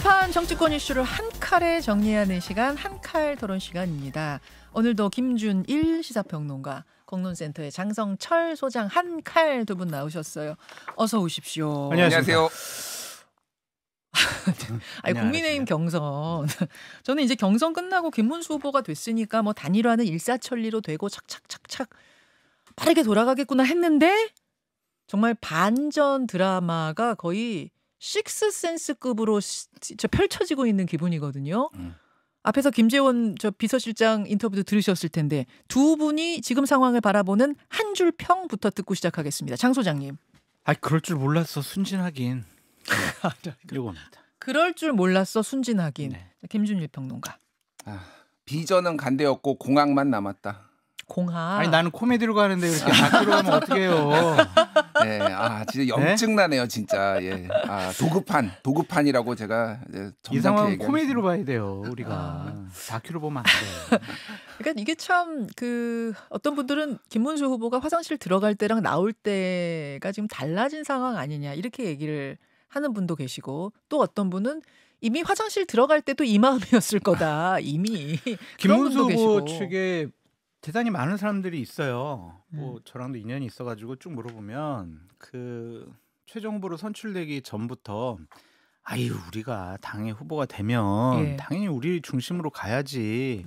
핫한 정치권 이슈를 한 칼에 정리하는 시간, 한칼 토론 시간입니다. 오늘도 김준일 시사평론가, 공론센터의 장성철 소장, 한칼 두 분 나오셨어요. 어서 오십시오. 안녕하세요. 아니, 국민의힘 경선. 저는 이제 경선 끝나고 김문수 후보가 됐으니까 뭐 단일화는 일사천리로 되고 착착착착 빠르게 돌아가겠구나 했는데 정말 반전 드라마가 거의 식스센스급으로 펼쳐지고 있는 기분이거든요. 앞에서 김재원 비서실장 인터뷰도 들으셨을 텐데 두 분이 지금 상황을 바라보는 한 줄 평부터 듣고 시작하겠습니다. 장 소장님. 그럴 줄 몰랐어. 순진하긴. 이겁니다. 그럴 줄 몰랐어. 순진하긴. 네. 김준일 평론가. 비전은 간대였고 공학만 남았다. 공학. 아니 나는 코미디로 가는데 이렇게 다큐로 가면 어떡해요. 네, 진짜 염증나네요, 진짜. 예, 도급판이라고 제가 이 상황은 코미디로 봐야 돼요, 우리가. 다큐로 보면 안 돼요. 그러니까 이게 참 어떤 분들은 김문수 후보가 화장실 들어갈 때랑 나올 때가 지금 달라진 상황 아니냐 이렇게 얘기를 하는 분도 계시고 또 어떤 분은 이미 화장실 들어갈 때도 이 마음이었을 거다 이미. 김문수 후보 측에 대단히 많은 사람들이 있어요. 뭐 저랑도 인연이 있어가지고 쭉 물어보면 최종 후보로 선출되기 전부터 우리가 당의 후보가 되면 당연히 우리 중심으로 가야지.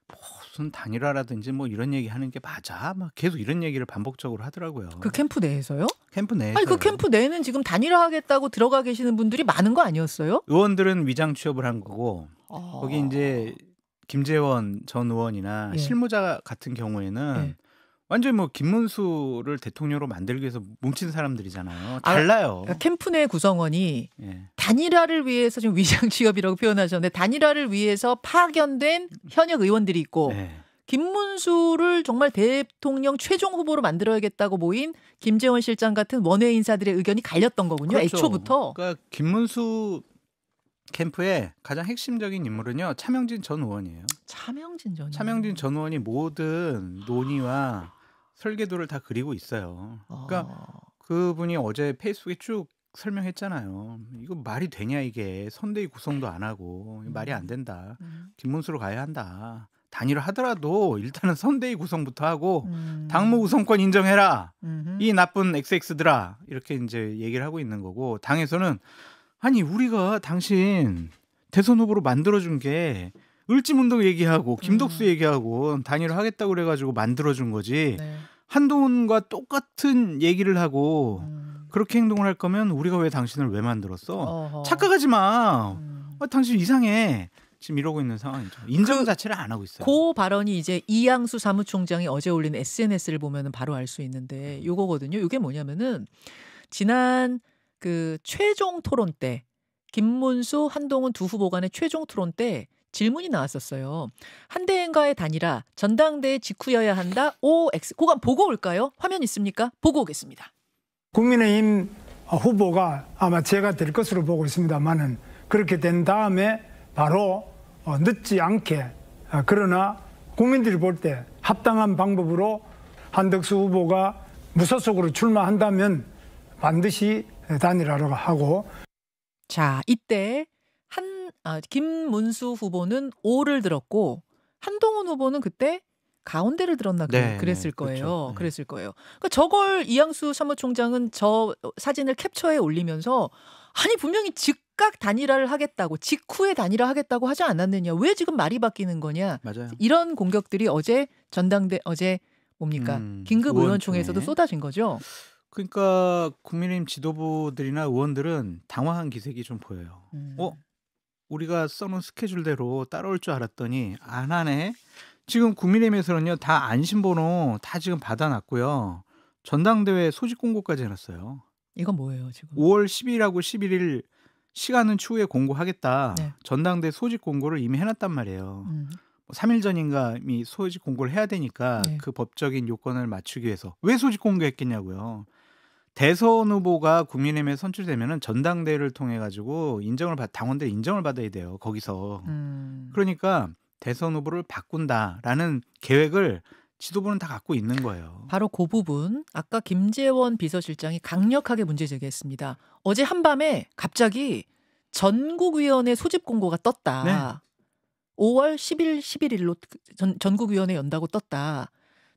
무슨 단일화라든지 뭐 이런 얘기 하는 게 맞아? 막 계속 이런 얘기를 반복적으로 하더라고요. 그 캠프 내에서요? 캠프 내에서. 그 캠프 내에는 지금 단일화하겠다고 들어가 계시는 분들이 많은 거 아니었어요? 의원들은 위장 취업을 한 거고 거기 이제 김재원 전 의원이나 실무자 같은 경우에는 완전히 뭐 김문수를 대통령으로 만들기 위해서 뭉친 사람들이잖아요. 달라요. 그러니까 캠프 내 구성원이 단일화를 위해서 지금 위장 취업이라고 표현하셨는데 단일화를 위해서 파견된 현역 의원들이 있고 김문수를 정말 대통령 최종 후보로 만들어야겠다고 모인 김재원 실장 같은 원외 인사들의 의견이 갈렸던 거군요. 그렇죠. 애초부터. 그러니까 김문수 캠프의 가장 핵심적인 인물은요 차명진 전 의원이에요. 차명진 전 의원이 모든 논의와 설계도를 다 그리고 있어요. 그러니까 그분이 어제 페이스북에 쭉 설명했잖아요. 이거 말이 되냐 이게. 선대위 구성도 안 하고 말이 안 된다. 김문수로 가야 한다. 단일화 하더라도 일단은 선대위 구성부터 하고 당무 우선권 인정해라. 이 나쁜 XX들아. 이렇게 이제 얘기를 하고 있는 거고 당에서는 우리가 당신 대선 후보로 만들어준 게 을지문덕 얘기하고 김덕수 얘기하고 단일화 하겠다고 그래가지고 만들어준 거지. 한동훈과 똑같은 얘기를 하고 그렇게 행동을 할 거면 우리가 왜 당신을 왜 만들었어? 착각하지 마. 당신 이상해. 지금 이러고 있는 상황이죠. 인정 자체를 안 하고 있어요. 그 발언이 이제 이양수 사무총장이 어제 올린 SNS를 보면 바로 알 수 있는데 요거거든요. 이게 뭐냐면은 지난 최종 토론 때 김문수, 한동훈 두 후보 간의 최종 토론 때 질문이 나왔었어요. 한대행과의 단일화 전당대회 직후여야 한다. OX. 그거 보고 올까요? 화면 있습니까? 보고 오겠습니다. 국민의힘 후보가 아마 제가 될 것으로 보고 있습니다만은 그렇게 된 다음에 바로 늦지 않게 그러나 국민들이 볼 때 합당한 방법으로 한덕수 후보가 무소속으로 출마한다면 반드시 단일화를 하고. 자, 이때 김문수 후보는 O를 들었고 한동훈 후보는 그때 가운데를 들었나 그랬을 거예요. 그렇죠. 그랬을 거예요. 그러니까 저걸 이양수 사무총장은 저 사진을 캡처해 올리면서 분명히 즉각 단일화를 하겠다고 직후에 단일화 하겠다고 하지 않았느냐. 왜 지금 말이 바뀌는 거냐. 맞아요. 이런 공격들이 어제 뭡니까? 긴급 의원총회에서도 쏟아진 거죠. 그러니까 국민의힘 지도부들이나 의원들은 당황한 기색이 좀 보여요. 우리가 써놓은 스케줄대로 따라올 줄 알았더니 안 하네. 지금 국민의힘에서는요 다 안심번호 다 지금 받아놨고요. 전당대회 소집 공고까지 해놨어요. 이건 뭐예요 지금? 5월 10일하고 11일 시간은 추후에 공고하겠다. 전당대회 소집 공고를 이미 해놨단 말이에요. 3일 전인가 이미 소집 공고를 해야 되니까 그 법적인 요건을 맞추기 위해서 왜 소집 공고했겠냐고요. 대선 후보가 국민의힘에 선출되면은 전당대회를 통해 가지고 당원들 인정을 받아야 돼요. 거기서. 그러니까 대선 후보를 바꾼다라는 계획을 지도부는 다 갖고 있는 거예요. 바로 그 부분 아까 김재원 비서실장이 강력하게 문제 제기했습니다. 어제 한밤에 갑자기 전국위원회 소집 공고가 떴다. 네. 5월 10일, 11일로 전국위원회 연다고 떴다.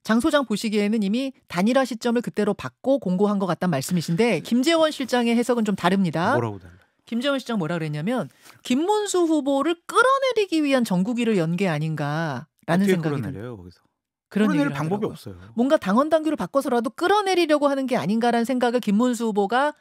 장 소장 보시기에는 이미 단일화 시점을 그때로 받고 공고한 것 같다는 말씀이신데 김재원 실장의 해석은 좀 다릅니다. 뭐라고 달라? 김재원 실장 뭐라 그랬냐면 김문수 후보를 끌어내리기 위한 전국위를 연 게 아닌가라는 생각이 듭니다. 끌어내려요 거기서? 그런 끌어낼 얘기를 방법이 하더라고요. 없어요. 뭔가 당원 당규를 바꿔서라도 끌어내리려고 하는 게 아닌가라는 생각을 김문수 후보가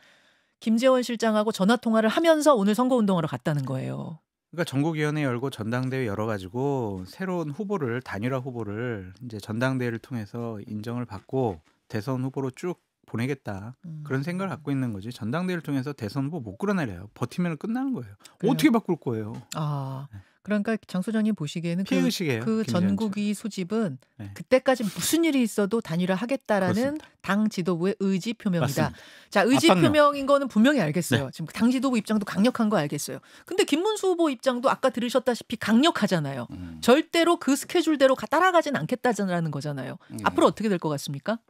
김재원 실장하고 전화 통화를 하면서 오늘 선거운동하러 갔다는 거예요. 그러니까 전국위원회 열고 전당대회 열어가지고 새로운 후보를 단일화 후보를 이제 전당대회를 통해서 인정을 받고 대선 후보로 쭉 보내겠다 그런 생각을 갖고 있는 거지. 전당대회를 통해서 대선 후보 못 끌어내려요. 버티면 끝나는 거예요. 그래요? 어떻게 바꿀 거예요? 아, 그러니까 장 소장님 보시기에는 피해의식이에요. 그 김재원 전국위 소집은 네. 그때까지 무슨 일이 있어도 단일화 하겠다라는 그렇습니다. 당 지도부의 의지 표명이다. 맞습니다. 자, 의지 압박력. 표명인 거는 분명히 알겠어요. 네. 지금 당 지도부 입장도 강력한 거 알겠어요. 근데 김문수 후보 입장도 아까 들으셨다시피 강력하잖아요. 절대로 그 스케줄대로 따라가진 않겠다라는 거잖아요. 예. 앞으로 어떻게 될 것 같습니까?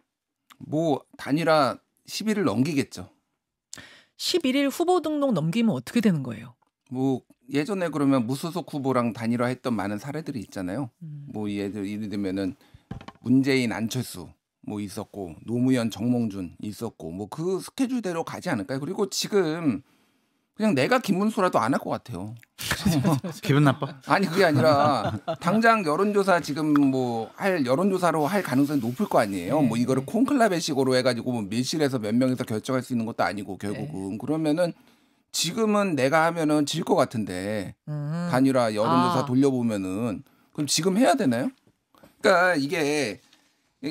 뭐 단일화 10일을 넘기겠죠. 11일 후보 등록 넘기면 어떻게 되는 거예요? 뭐 예전에 그러면 무소속 후보랑 단일화했던 많은 사례들이 있잖아요. 뭐 예를 들면은 문재인 안철수 뭐 있었고 노무현 정몽준 있었고 뭐 그 스케줄대로 가지 않을까요? 그리고 지금 그냥 내가 김문수라도 안 할 것 같아요. 기분 나빠? 아니 그게 아니라 당장 여론조사 지금 뭐 할 여론조사로 할 가능성이 높을 거 아니에요. 뭐 이거를 콘클라베식으로 해가지고 뭐 밀실에서 몇 명에서 결정할 수 있는 것도 아니고 결국은 그러면은 지금은 내가 하면은 질 것 같은데 단일화 여론조사 돌려보면은 그럼 지금 해야 되나요? 그러니까 이게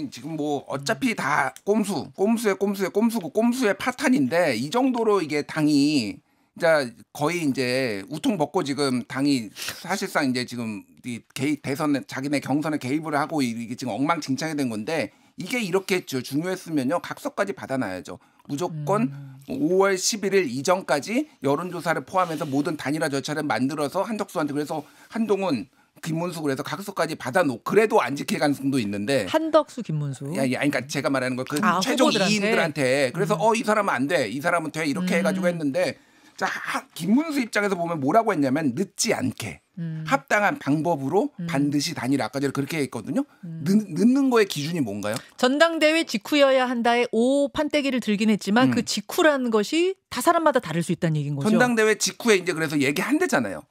지금 뭐 어차피 다 꼼수고 꼼수의 파탄인데 이 정도로 이게 당이 이제 거의 이제 우통 벗고 지금 당이 사실상 이제 지금 이 대선에 자기네 경선에 개입을 하고 이게 지금 엉망진창이 된 건데 이게 이렇게 중요했으면요 각서까지 받아놔야죠. 무조건 5월 11일 이전까지 여론조사를 포함해서 모든 단일화 절차를 만들어서 한덕수한테 그래서 한동훈 김문수 그래서 각서까지 받아놓고 그래도 안 지킬 가능성도 있는데 한덕수 김문수. 그러니까 제가 말하는 거 그 최종 후보들한테? 2인들한테 그래서 이 사람은 안 돼, 이 사람은 돼 이렇게 해가지고 했는데 자 김문수 입장에서 보면 뭐라고 했냐면 늦지 않게 합당한 방법으로 반드시 단일화 아까 전에 그렇게 했거든요. 늦는 거의 기준이 뭔가요? 전당대회 직후여야 한다에 오 판때기를 들긴 했지만 그 직후라는 것이 다 사람마다 다를 수 있다는 얘기인 거죠. 전당대회 직후에 이제 그래서 얘기한대잖아요.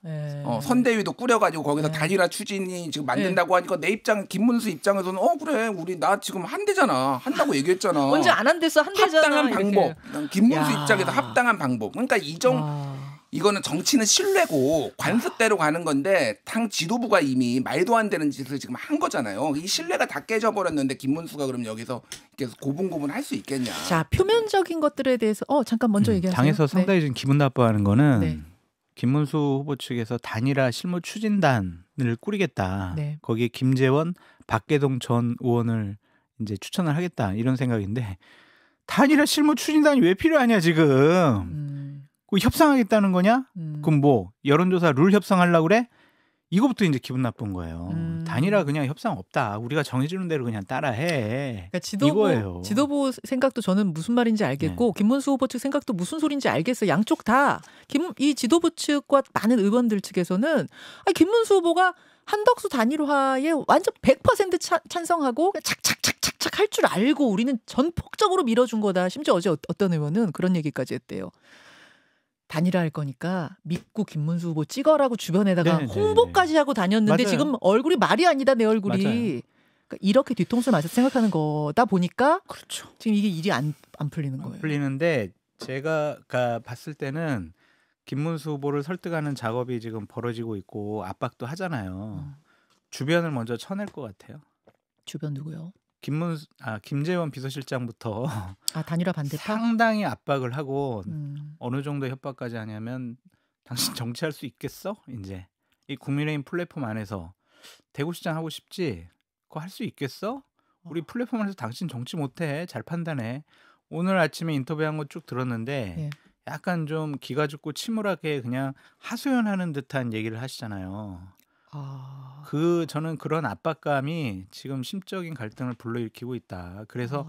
선대위도 꾸려가지고 거기서 단일화 추진이 지금 만든다고 하니까 내 입장 김문수 입장에서는 그래 우리 나 지금 한대잖아 한다고 얘기했잖아. 언제 안 한댔어 한대잖아. 합당한 방법. 김문수 야. 입장에서 합당한 방법. 그러니까 이거는 정치는 신뢰고 관습대로 가는 건데 당 지도부가 이미 말도 안 되는 짓을 지금 한 거잖아요. 이 신뢰가 다 깨져버렸는데 김문수가 그럼 여기서 계속 고분고분 할 수 있겠냐. 자 표면적인 것들에 대해서 잠깐 먼저 얘기하세요. 당에서 상당히 좀 기분 나빠하는 거는 네. 김문수 후보 측에서 단일화 실무 추진단을 꾸리겠다. 네. 거기에 김재원, 박계동 전 의원을 이제 추천을 하겠다 이런 생각인데 단일화 실무 추진단이 왜 필요하냐 지금? 그 협상하겠다는 거냐? 그럼 뭐 여론조사 룰 협상하려고 그래? 이거부터 이제 기분 나쁜 거예요. 단일화 그냥 협상 없다. 우리가 정해주는 대로 그냥 따라해. 그러니까 이거예요. 지도부 생각도 저는 무슨 말인지 알겠고 김문수 후보 측 생각도 무슨 소리인지 알겠어요. 양쪽 다. 이 지도부 측과 많은 의원들 측에서는 김문수 후보가 한덕수 단일화에 완전 100% 찬성하고 착착착착착 할 줄 알고 우리는 전폭적으로 밀어준 거다. 심지어 어제 어떤 의원은 그런 얘기까지 했대요. 단일화 할 거니까 믿고 김문수 후보 찍어라고 주변에다가 홍보까지 하고 다녔는데 맞아요. 지금 얼굴이 말이 아니다 내 얼굴이. 그러니까 이렇게 뒤통수를 맞아서 생각하는 거다 보니까 그렇죠. 지금 이게 일이 안 풀리는 거예요. 풀리는데 제가 봤을 때는 김문수 후보를 설득하는 작업이 지금 벌어지고 있고 압박도 하잖아요. 주변을 먼저 쳐낼 것 같아요. 주변 누구요? 김재원 비서실장부터 단일화 반대파? 상당히 압박을 하고 어느 정도 협박까지 하냐면 당신 정치할 수 있겠어? 이제 이 국민의힘 플랫폼 안에서 대구시장 하고 싶지? 그거 할 수 있겠어? 우리 플랫폼 안에서 당신 정치 못해. 잘 판단해. 오늘 아침에 인터뷰한 거 쭉 들었는데 약간 좀 기가 죽고 침울하게 그냥 하소연하는 듯한 얘기를 하시잖아요. 저는 그런 압박감이 지금 심적인 갈등을 불러일으키고 있다. 그래서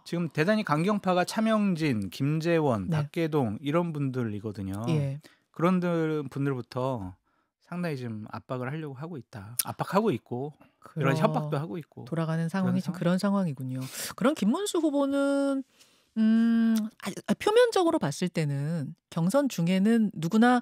지금 대단히 강경파가 차명진, 김재원, 박계동 이런 분들이거든요. 그런 분들부터 상당히 지금 압박을 하려고 하고 있다. 압박하고 있고 이런 협박도 하고 있고 돌아가는 상황이 지금 그런 상황이군요. 그런 김문수 후보는 표면적으로 봤을 때는 경선 중에는 누구나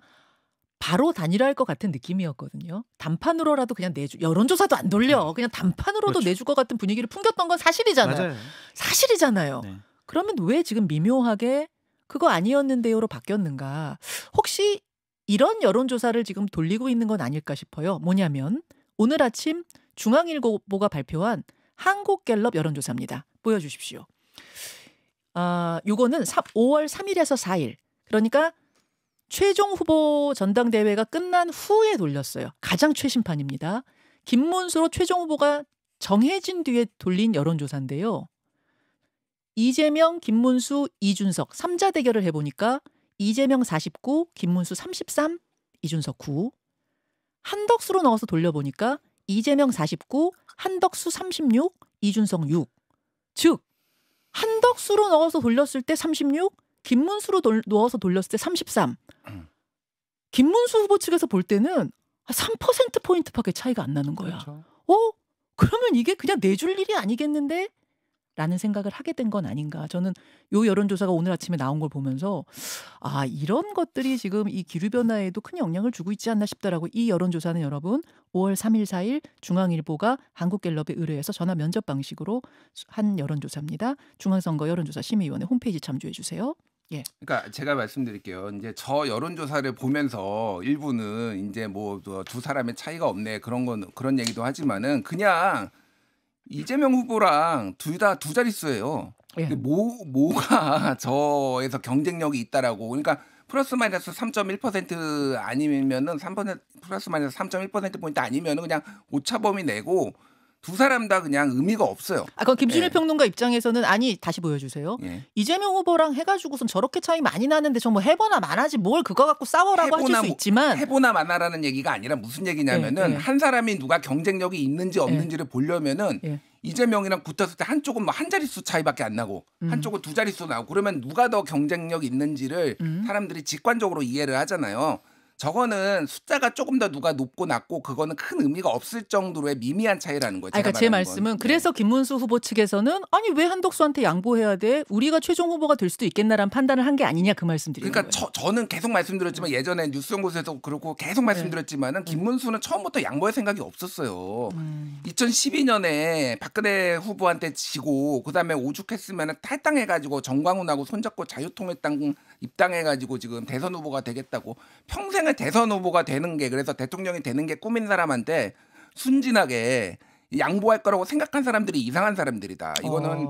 바로 단일화할 것 같은 느낌이었거든요. 단판으로라도 그냥 여론조사도 안 돌려. 그냥 단판으로도 그렇죠. 내줄 것 같은 분위기를 풍겼던 건 사실이잖아요. 맞아요. 사실이잖아요. 네. 그러면 왜 지금 미묘하게 그거 아니었는데요로 바뀌었는가? 혹시 이런 여론조사를 지금 돌리고 있는 건 아닐까 싶어요. 뭐냐면 오늘 아침 중앙일보가 발표한 한국갤럽 여론조사입니다. 보여주십시오. 요거는 5월 3일에서 4일. 그러니까 최종 후보 전당대회가 끝난 후에 돌렸어요. 가장 최신판입니다. 김문수로 최종 후보가 정해진 뒤에 돌린 여론조사인데요. 이재명, 김문수, 이준석 3자 대결을 해보니까 이재명 49, 김문수 33, 이준석 9. 한덕수로 넣어서 돌려보니까 이재명 49, 한덕수 36, 이준석 6. 즉 한덕수로 넣어서 돌렸을 때 36, 김문수로 넣어서 돌렸을 때 33. 김문수 후보 측에서 볼 때는 3%포인트밖에 차이가 안 나는 거야. 그렇죠. 그러면 이게 그냥 내줄 일이 아니겠는데? 라는 생각을 하게 된 건 아닌가. 저는 요 여론조사가 오늘 아침에 나온 걸 보면서 이런 것들이 지금 이 기류변화에도 큰 영향을 주고 있지 않나 싶더라고요. 이 여론조사는 여러분 5월 3일 4일 중앙일보가 한국갤럽에 의뢰해서 전화 면접 방식으로 한 여론조사입니다. 중앙선거 여론조사 심의위원회 홈페이지 참조해 주세요. 예. 그러니까 제가 말씀드릴게요. 이제 저 여론조사를 보면서 일부는 이제 뭐 두 사람의 차이가 없네 그런 얘기도 하지만은 그냥 이재명 후보랑 둘 다 두 자릿수예요. 예. 뭐가 저에서 경쟁력이 있다라고. 그러니까 플러스 마이너스 3.1% 아니면은 3% 플러스 마이너스 3.1% 포인트 아니면은 그냥 오차범위 내고 두 사람 다 그냥 의미가 없어요. 그럼 김준일 평론가 입장에서는 다시 보여주세요. 예. 이재명 후보랑 해가지고선 저렇게 차이 많이 나는데 저 뭐 해보나 마나지 뭘 그거 갖고 싸워라고 하실 수 있지만 해보나 마나라는 얘기가 아니라 무슨 얘기냐면은 한 사람이 누가 경쟁력이 있는지 없는지를 보려면은 이재명이랑 붙었을 때 한쪽은 뭐 한 자릿수 차이밖에 안 나고 한쪽은 두 자릿수 나고 그러면 누가 더 경쟁력 있는지를 사람들이 직관적으로 이해를 하잖아요. 저거는 숫자가 조금 더 누가 높고 낮고 그거는 큰 의미가 없을 정도로의 미미한 차이라는 거죠. 그러니까 제 말씀은 그래서 김문수 후보 측에서는 왜 한덕수한테 양보해야 돼? 우리가 최종 후보가 될 수도 있겠나라는 판단을 한 게 아니냐 그 말씀드리는 거예요. 그러니까 저는 계속 말씀드렸지만 예전에 뉴스연구소에서 그렇고 계속 말씀드렸지만은 김문수는 처음부터 양보할 생각이 없었어요. 2012년에 박근혜 후보한테 지고 그다음에 오죽했으면 탈당해가지고 정광훈하고 손잡고 자유통일당 입당해가지고 지금 대선 후보가 되겠다고 평생을 대선 후보가 되는 게 그래서 대통령이 되는 게 꿈인 사람한테 순진하게 양보할 거라고 생각한 사람들이 이상한 사람들이다. 이거는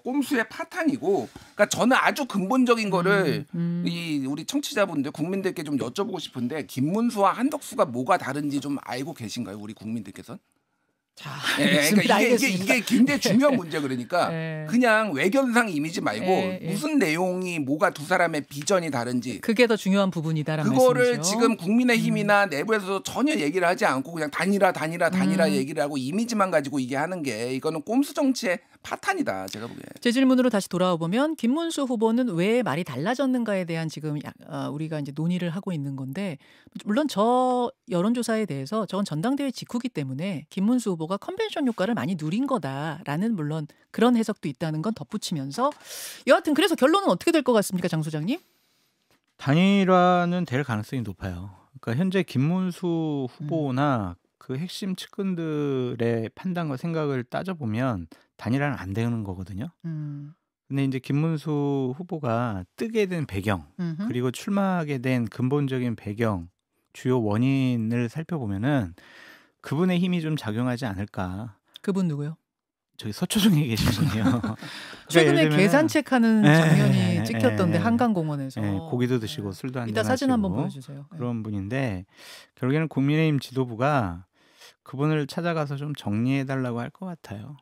꼼수의 파탄이고, 그러니까 저는 아주 근본적인 거를 우리 청취자분들 국민들께 좀 여쭤보고 싶은데 김문수와 한덕수가 뭐가 다른지 좀 알고 계신가요, 우리 국민들께서는? 자, 그러니까 이게 굉장히 중요한 문제. 그러니까 그냥 외견상 이미지 말고 무슨 내용이 뭐가 두 사람의 비전이 다른지 그게 더 중요한 부분이다라는 그거를 말씀이죠. 지금 국민의힘이나 내부에서도 전혀 얘기를 하지 않고 그냥 단일화 얘기를 하고 이미지만 가지고 이게 하는 게 이거는 꼼수 정치의 파탄이다, 제가 보기에. 제 질문으로 다시 돌아와 보면 김문수 후보는 왜 말이 달라졌는가에 대한 지금 우리가 이제 논의를 하고 있는 건데, 물론 저 여론조사에 대해서 저건 전당대회 직후기 때문에 김문수 후보가 컨벤션 효과를 많이 누린 거다라는 물론 그런 해석도 있다는 건 덧붙이면서 여하튼 그래서 결론은 어떻게 될 것 같습니까, 장 소장님? 단일화는 될 가능성이 높아요. 그러니까 현재 김문수 후보나 그 핵심 측근들의 판단과 생각을 따져보면 단일화는 안 되는 거거든요. 근데 이제 김문수 후보가 뜨게 된 배경 그리고 출마하게 된 근본적인 배경 주요 원인을 살펴보면은 그분의 힘이 좀 작용하지 않을까. 그분 누구요? 저기 서초동에 계신 분이요. 최근에 그러니까 계산책하는 장면이 찍혔던데 한강공원에서. 고기도 드시고 술도 한잔 하시고. 이따 사진 한번 보여주세요. 그런 분인데 결국에는 국민의힘 지도부가 그분을 찾아가서 좀 정리해달라고 할 것 같아요.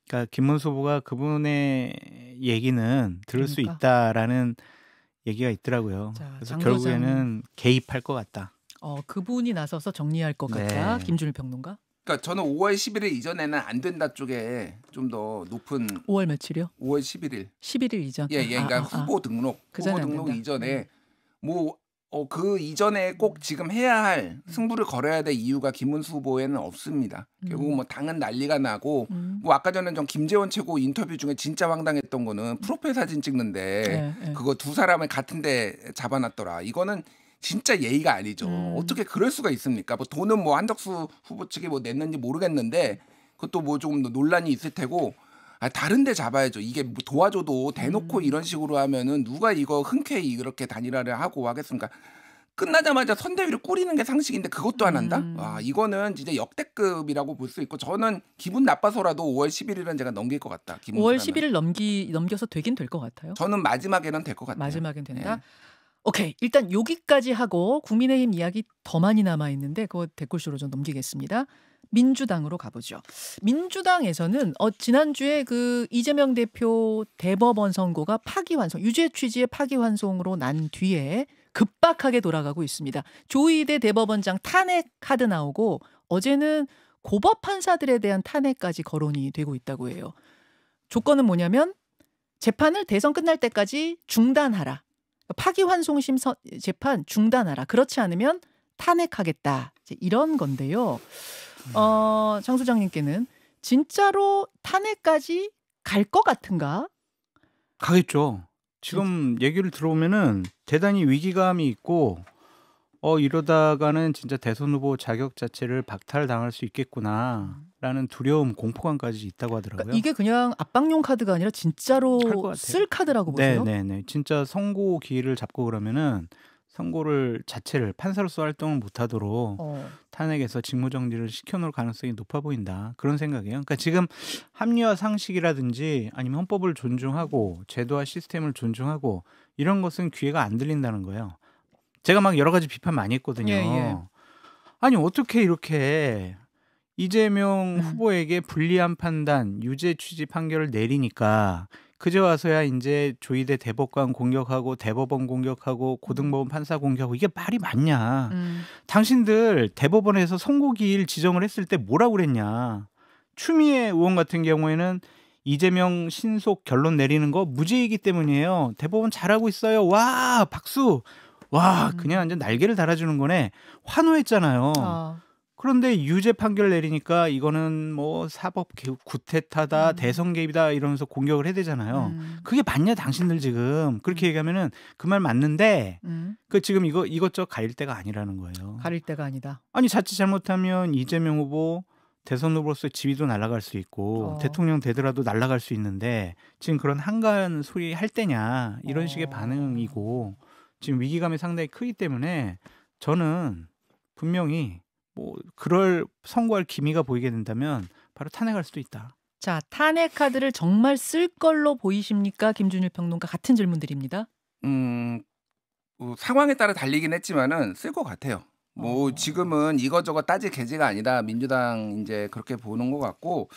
그러니까 김문수 후보가 그분의 얘기는 들을 수 있다라는 얘기가 있더라고요. 자, 그래서 결국에는 개입할 것 같다. 그분이 나서서 정리할 것 같다. 김준일 평론가. 그러니까 저는 5월 11일 이전에는 안 된다 쪽에 좀 더 높은 5월 며칠이요? 5월 11일. 11일 이전. 그러니까 후보 등록 이전에 뭐 그 이전에 꼭 지금 해야 할 승부를 걸어야 될 이유가 김문수 후보에는 없습니다. 결국 뭐 당은 난리가 나고 뭐 아까 전에 전 김재원 최고 인터뷰 중에 진짜 황당했던 거는 프로필 사진 찍는데 그거 두 사람을 같은데 잡아놨더라. 이거는 진짜 예의가 아니죠. 어떻게 그럴 수가 있습니까? 뭐 돈은 뭐 한덕수 후보 측이 뭐 냈는지 모르겠는데 그것도 뭐 좀 논란이 있을 테고. 다른 데 잡아야죠. 이게 뭐 도와줘도 대놓고 이런 식으로 하면은 누가 이거 흔쾌히 이렇게 단일화를 하고 하겠습니까? 끝나자마자 선대위를 꾸리는 게 상식인데 그것도 안 한다? 와, 이거는 진짜 역대급이라고 볼 수 있고 저는 기분 나빠서라도 5월 11일은 제가 넘길 것 같다. 5월 11일 넘겨서 되긴 될 것 같아요. 저는 마지막에는 될 것 같아요. 마지막엔 된다? 오케이. 일단 여기까지 하고 국민의힘 이야기 더 많이 남아있는데 그거 댓글쇼로 좀 넘기겠습니다. 민주당으로 가보죠. 민주당에서는 지난주에 그 이재명 대표 대법원 선고가 파기환송, 유죄 취지의 파기환송으로 난 뒤에 급박하게 돌아가고 있습니다. 조희대 대법원장 탄핵 카드 나오고 어제는 고법 판사들에 대한 탄핵까지 거론이 되고 있다고 해요. 조건은 뭐냐면 재판을 대선 끝날 때까지 중단하라. 파기환송심 재판 중단하라. 그렇지 않으면 탄핵하겠다. 이런 건데요. 장 소장님께는 진짜로 탄핵까지 갈 것 같은가? 가겠죠. 지금 얘기를 들어보면은 대단히 위기감이 있고 이러다가는 진짜 대선 후보 자격 자체를 박탈당할 수 있겠구나라는 두려움, 공포감까지 있다고 하더라고요. 그러니까 이게 그냥 압박용 카드가 아니라 진짜로 쓸 카드라고 보세요? 네. 진짜 선고 기일을 잡고 그러면은 선고를 자체를 판사로서 활동을 못하도록 탄핵에서 직무정지를 시켜놓을 가능성이 높아 보인다. 그런 생각이에요. 그러니까 지금 합리화 상식이라든지 아니면 헌법을 존중하고 제도와 시스템을 존중하고 이런 것은 귀에가 안 들린다는 거예요. 제가 막 여러 가지 비판 많이 했거든요. 예. 아니 어떻게 이렇게 이재명 후보에게 불리한 판단, 유죄 취지 판결을 내리니까 그제 와서야 이제 조희대 대법관 공격하고 대법원 공격하고 고등법원 판사 공격하고 이게 말이 맞냐. 당신들 대법원에서 선고기일 지정을 했을 때 뭐라고 그랬냐. 추미애 의원 같은 경우에는 이재명 신속 결론 내리는 거 무죄이기 때문이에요. 대법원 잘하고 있어요. 와 박수. 와 그냥 완전 날개를 달아주는 거네. 환호했잖아요. 그런데 유죄 판결 내리니까 이거는 뭐 사법 구태타다, 대선 개입이다 이러면서 공격을 해야 되잖아요. 그게 맞냐 당신들 지금 그렇게 얘기하면은 그 말 맞는데 그 지금 이것저것 가릴 때가 아니라는 거예요. 가릴 때가 아니다. 아니 자칫 잘못하면 이재명 후보 대선 후보로서 지위도 날아갈 수 있고 대통령 되더라도 날아갈 수 있는데 지금 그런 한가한 소리 할 때냐 이런 식의 반응이고 지금 위기감이 상당히 크기 때문에 저는 분명히 뭐 그럴 선고할 기미가 보이게 된다면 바로 탄핵할 수도 있다. 자, 탄핵 카드를 정말 쓸 걸로 보이십니까? 김준일 평론가 같은 질문 드립니다. 상황에 따라 달리긴 했지만은 쓸 것 같아요. 뭐 지금은 이거저거 따질 계제가 아니라 민주당 이제 그렇게 보는 것 같고,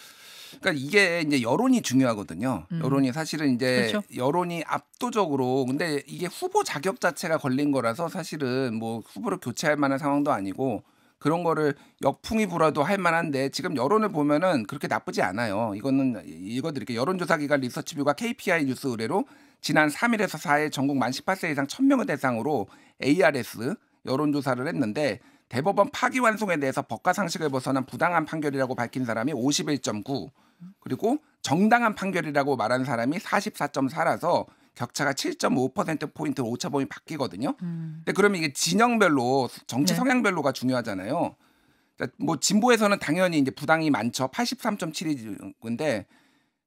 그러니까 이게 이제 여론이 중요하거든요. 여론이 사실은 이제 그렇죠. 여론이 압도적으로, 근데 이게 후보 자격 자체가 걸린 거라서 사실은 뭐 후보를 교체할 만한 상황도 아니고 그런 거를 역풍이 불어도 할 만한데 지금 여론을 보면은 그렇게 나쁘지 않아요. 이거는 읽어드릴게요. 여론조사 기관 리서치뷰가 KPI 뉴스 의뢰로 지난 3일에서 4일 전국 만 18세 이상 1000명을 대상으로 ARS 여론조사를 했는데 대법원 파기환송에 대해서 법과 상식을 벗어난 부당한 판결이라고 밝힌 사람이 51.9, 그리고 정당한 판결이라고 말한 사람이 44.4라서 격차가 7.5%포인트 오차범위 바뀌거든요. 근데 그러면 이게 진영별로 정치 성향별로가 중요하잖아요. 뭐 진보에서는 당연히 이제 부당이 많죠. 83.7인데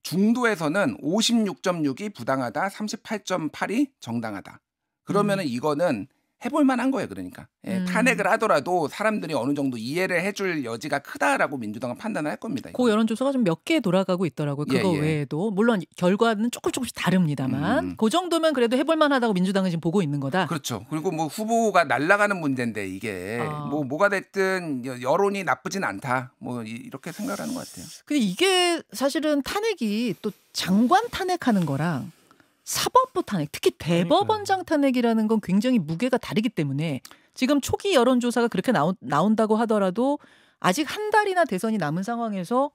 중도에서는 56.6이 부당하다, 38.8이 정당하다. 그러면은 이거는 해볼 만한 거예요. 그러니까 탄핵을 하더라도 사람들이 어느 정도 이해를 해줄 여지가 크다라고 민주당은 판단을 할 겁니다. 그 여론조사가 좀 몇 개 돌아가고 있더라고요. 그거 외에도 물론 결과는 조금씩 다릅니다만 그 정도면 그래도 해볼 만하다고 민주당은 지금 보고 있는 거다. 그렇죠. 그리고 뭐 후보가 날아가는 문제인데 이게 뭐가 됐든 여론이 나쁘진 않다. 뭐 이렇게 생각을 하는 것 같아요. 근데 이게 사실은 탄핵이 또 장관 탄핵하는 거랑 사법부 탄핵, 특히 대법원장 탄핵이라는 건 굉장히 무게가 다르기 때문에 지금 초기 여론조사가 그렇게 나온다고 하더라도 아직 한 달이나 대선이 남은 상황에서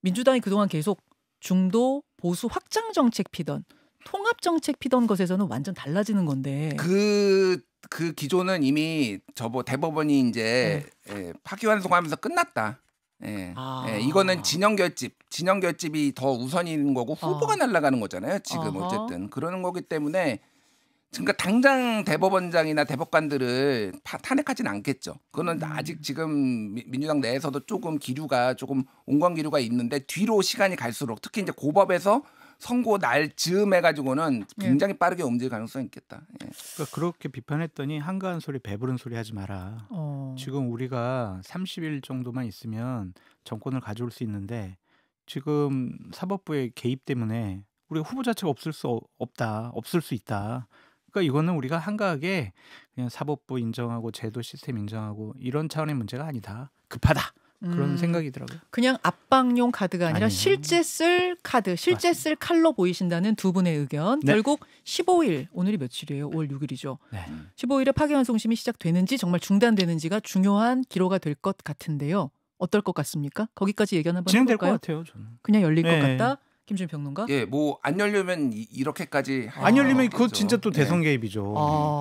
민주당이 그동안 계속 중도 보수 확장 정책 피던 통합 정책 피던 것에서는 완전 달라지는 건데. 그 그 기조는 이미 대법원이 이제 파기환송하면서 끝났다. 이거는 진영 결집이 더 우선인 거고 후보가 날아가는 거잖아요. 지금 어쨌든 그러는 거기 때문에 그러니까 당장 대법원장이나 대법관들을 탄핵하지는 않겠죠. 그거는 아직 지금 민주당 내에서도 조금 온건 기류가 있는데 뒤로 시간이 갈수록 특히 이제 고법에서 선고 날 즈음 해가지고는 굉장히 빠르게 움직일 가능성이 있겠다. 그러니까 그렇게 비판했더니 한가한 소리 배부른 소리 하지 마라. 지금 우리가 30일 정도만 있으면 정권을 가져올 수 있는데 지금 사법부의 개입 때문에 우리가 후보 자체가 없을 수 있다. 그러니까 이거는 우리가 한가하게 그냥 사법부 인정하고 제도 시스템 인정하고 이런 차원의 문제가 아니다. 급하다. 그런 생각이더라고요. 그냥 압박용 카드가 아니라 아니에요. 실제 쓸 카드, 실제 쓸 칼로 보이신다는 두 분의 의견. 네. 결국 15일, 오늘이 며칠이에요? 5월 6일이죠. 네. 15일에 파기환송심이 시작되는지 정말 중단되는지가 중요한 기로가 될 것 같은데요. 어떨 것 같습니까? 거기까지 얘기 한번 진행될 것 해볼까요? 같아요. 저는. 그냥 열릴 것 네. 같다? 김준일 평론가? 뭐 안 열리면 이렇게까지 안 열리면 그거 되죠. 진짜 또 대선 개입이죠.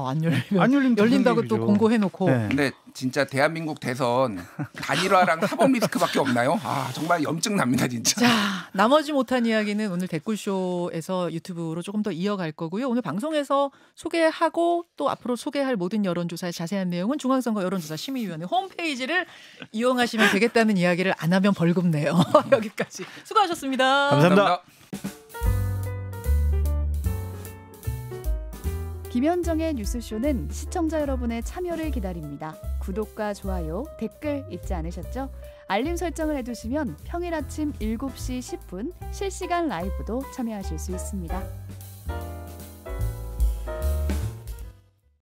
안 열리면 안 열리면 대선 열린다고 또 개입이죠. 공고해놓고. 네. 근데 진짜 대한민국 대선 단일화랑 사법 리스크밖에 없나요? 정말 염증 납니다 진짜. 자, 나머지 못한 이야기는 오늘 댓글쇼에서 유튜브로 조금 더 이어갈 거고요. 오늘 방송에서 소개하고 또 앞으로 소개할 모든 여론조사의 자세한 내용은 중앙선거 여론조사 심의위원회 홈페이지를 이용하시면 되겠다는 이야기를 안 하면 벌금 내요. 여기까지 수고하셨습니다. 감사합니다. 김현정의 뉴스쇼는 시청자 여러분의 참여를 기다립니다. 구독과 좋아요, 댓글 잊지 않으셨죠? 알림 설정을 해두시면 평일 아침 7시 10분 실시간 라이브도 참여하실 수 있습니다.